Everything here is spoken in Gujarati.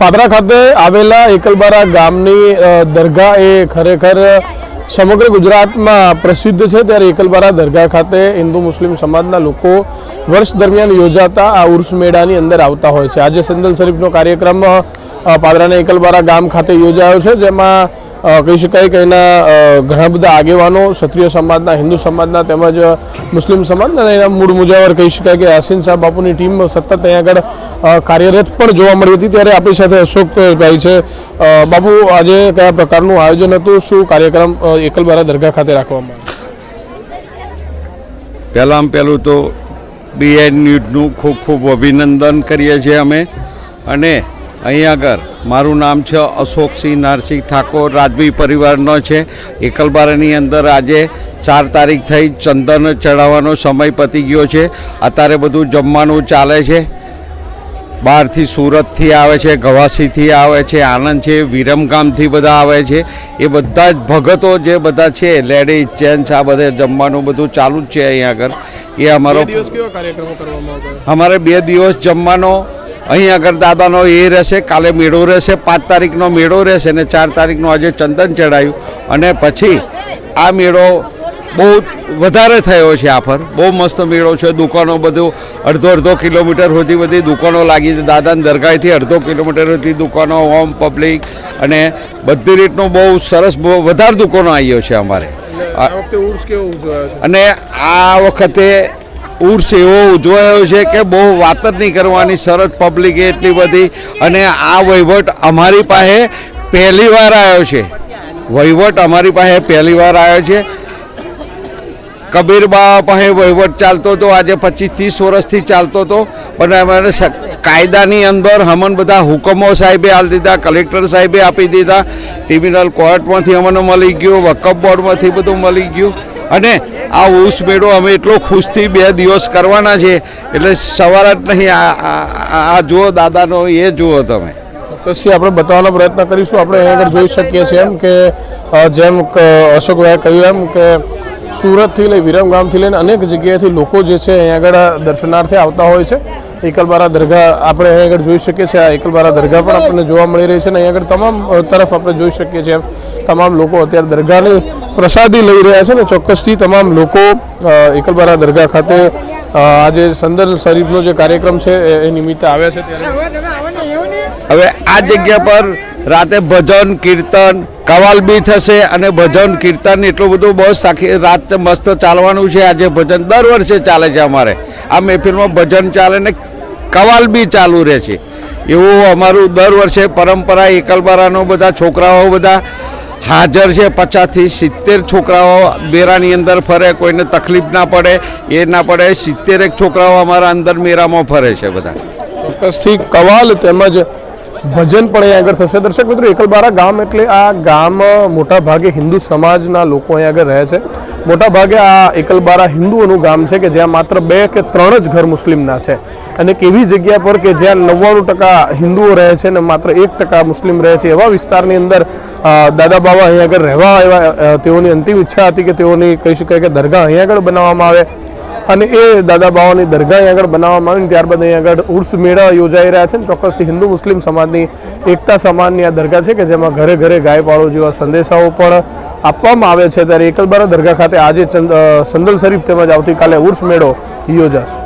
પાદરા ખાતે આવેલા એકલબારા ગામની દરગાહ એ ખરેખર સમગ્ર ગુજરાતમાં પ્રસિદ્ધ છે। ત્યારે એકલબારા દરગાહ ખાતે હિન્દુ મુસ્લિમ સમાજના લોકો વર્ષ દરમિયાન યોજાતા આ ઉર્સ મેળાની અંદર આવતા હોય છે। આજે સંદલ શરીફનો કાર્યક્રમ પાદરાના એકલબારા ગામ ખાતે યોજાયો છે, જેમાં કહી શકાય કે એના ઘણા બધા આગેવાનો ક્ષત્રિય સમાજના, હિન્દુ સમાજના તેમજ મુસ્લિમ સમાજના એના મૂળ મુજાવર કહી શકાય કે યાસીન સાહેબ બાપુની ટીમ સતત અહીંયા આગળ કાર્યરત પણ જોવા મળી હતી। ત્યારે આપણી સાથે અશોકભાઈ છે। બાપુ, આજે કયા પ્રકારનું આયોજન હતું, શું કાર્યક્રમ એકલબારા દરગાહ ખાતે રાખવામાં આવ્યો? પહેલું તો BN ન્યૂઝનું ખૂબ ખૂબ અભિનંદન કરીએ છીએ અમે। અને અહીં આગળ મારું નામ છે અશોકસિંહ નારસિંહ ઠાકોર, રાજવી પરિવારનો છે। એકલબારાની અંદર આજે 4 તારીખ થઈ, ચંદન ચડાવવાનો સમય પતી ગયો છે। અત્યારે બધું જમવાનું ચાલે છે। બહારથી સુરતથી આવે છે, ગવાસીથી આવે છે, આણંદ છે, વિરમગામથી બધા આવે છે। એ બધા જ ભગતો જે બધા છે, લેડીઝ જેન્ટ્સ, આ બધે જમવાનું બધું ચાલુ જ છે અહીં આગળ। એ અમારો કેવા કાર્યક્રમો કરવામાં આવતા? અમારે 2 દિવસ જમવાનો અહીં આગળ દાદાનો એ રહેશે, કાલે મેળો રહેશે, 5 તારીખનો મેળો રહેશે અને 4 તારીખનો આજે ચંદન ચડાયું। અને પછી આ મેળો બહુ વધારે થયો છે। આફર બહુ મસ્ત મેળો છે। દુકાનો બધું અડધો કિલોમીટર સુધી બધી દુકાનો લાગી છે। દાદાની દરગાહથી અડધો કિલોમીટર સુધી દુકાનો, હોમ પબ્લિક અને બધી રીતનું બહુ સરસ, બહુ વધારે દુકાનો આવ્યો છે અમારે। અને આ વખતે ઉર્સ એવો ઉજવાયો છે કે બહુ વાત જ નહીં કરવાની, સરસ પબ્લિક એટલી બધી। અને આ વહીવટ અમારી પાસે પહેલી વાર આવ્યો છે। વહીવટ અમારી પાસે પહેલી વાર આવ્યો છે। કબીરબા પાસે વહીવટ ચાલતો હતો, આજે 25-30 વર્ષથી ચાલતો હતો, પણ અમારે કાયદાની અંદર અમને બધા હુકમો સાહેબે આપી દીધા, કલેક્ટર સાહેબે આપી દીધા, ટ્રિબ્યુનલ કોર્ટમાંથી અમને મળી ગયું, વકફ બોર્ડમાંથી બધું મળી ગયું। અને આ ઉર્સ મેળો અમે એટલો ખુશથી 2 દિવસ કરવાના છે, એટલે સવાર જ નહીં, આ જુઓ દાદાનો, એ જુઓ તમે। પછી આપણે બતાવવાનો પ્રયત્ન કરીશું। આપણે અહીં આગળ જોઈ શકીએ છીએ એમ કે જેમ અશોકભાઈએ કહ્યું એમ કે સુરતથી લઈ વિરમગામથી લઈને અનેક જગ્યાએથી લોકો જે છે અહીં આગળ દર્શનાર્થે આવતા હોય છે। એકલબારા દરગાહ આપણે અહીં આગળ જોઈ શકીએ છીએ। આ એકલબારા દરગાહ પણ આપણને જોવા મળી રહી છે અને અહીં આગળ તમામ તરફ આપણે જોઈ શકીએ છીએ તમામ લોકો અત્યારે દરગાહની પ્રસાદી લઈ રહ્યા છે ને ચોક્કસથી તમામ લોકો એકલબારા દરગાહ ખાતે આજે સંદલ શરીફનો જે કાર્યક્રમ છે એ નિમિત્તે આવ્યા છે। ત્યારે હવે આ જગ્યા પર રાતે ભજન કીર્તન કવાલ બી થશે અને ભજન કીર્તન એટલું બધું બસ આખી રાત મસ્ત ચાલવાનું છે। આજે ભજન દર વર્ષે ચાલે છે અમારે આ મહેફિલમાં, ભજન ચાલે ને કવાલ બી ચાલુ રહે છે। એવું અમારું દર વર્ષે પરંપરા। એકલબારાનો બધા છોકરાઓ બધા હાજર છે। 50 થી 70 છોકરાઓ મેળાની અંદર ફરે, કોઈને તકલીફ ના પડે, એ ના પડે। 70 છોકરાઓ અમારા અંદર મેળામાં ફરે છે બધા। ચોક્કસથી કવાલ તેમજ ભજન પણ અહીં આગળ થશે। દર્શક મિત્રો, એકલબારા ગામ એટલે આ ગામ મોટા ભાગે હિન્દુ સમાજના લોકો અહીં આગળ રહે છે। મોટા ભાગે આ એકલબારા હિન્દુઓનું ગામ છે કે જ્યાં માત્ર 2 કે 3 જ ઘર મુસ્લિમના છે। અને એવી જગ્યા પર કે જ્યાં 99% હિન્દુઓ રહે છે અને માત્ર 1% મુસ્લિમ રહે છે, એવા વિસ્તારની અંદર દાદા બાબા અહીં આગળ રહેવા આવ્યા। તેઓની અંતિમ ઈચ્છા હતી કે તેઓની કહી શકાય કે દરગાહ અહીં આગળ બનાવવામાં આવે અને એ દાદા બાવાની દરગાહ અહીં આગળ બનાવવામાં આવી। ત્યારબાદ અહીં આગળ ઉર્સ મેળા યોજાઈ રહ્યા છે। ચોક્કસથી હિન્દુ મુસ્લિમ સમાજની એકતા સમાનની આ દરગાહ છે કે જેમાં ઘરે ઘરે ગાય પાળો જેવા સંદેશાઓ પણ આપવામાં આવે છે। ત્યારે એકલબારા દરગાહ ખાતે આજે સંદલ શરીફ તેમજ આવતીકાલે ઉર્સ મેળો યોજાશે।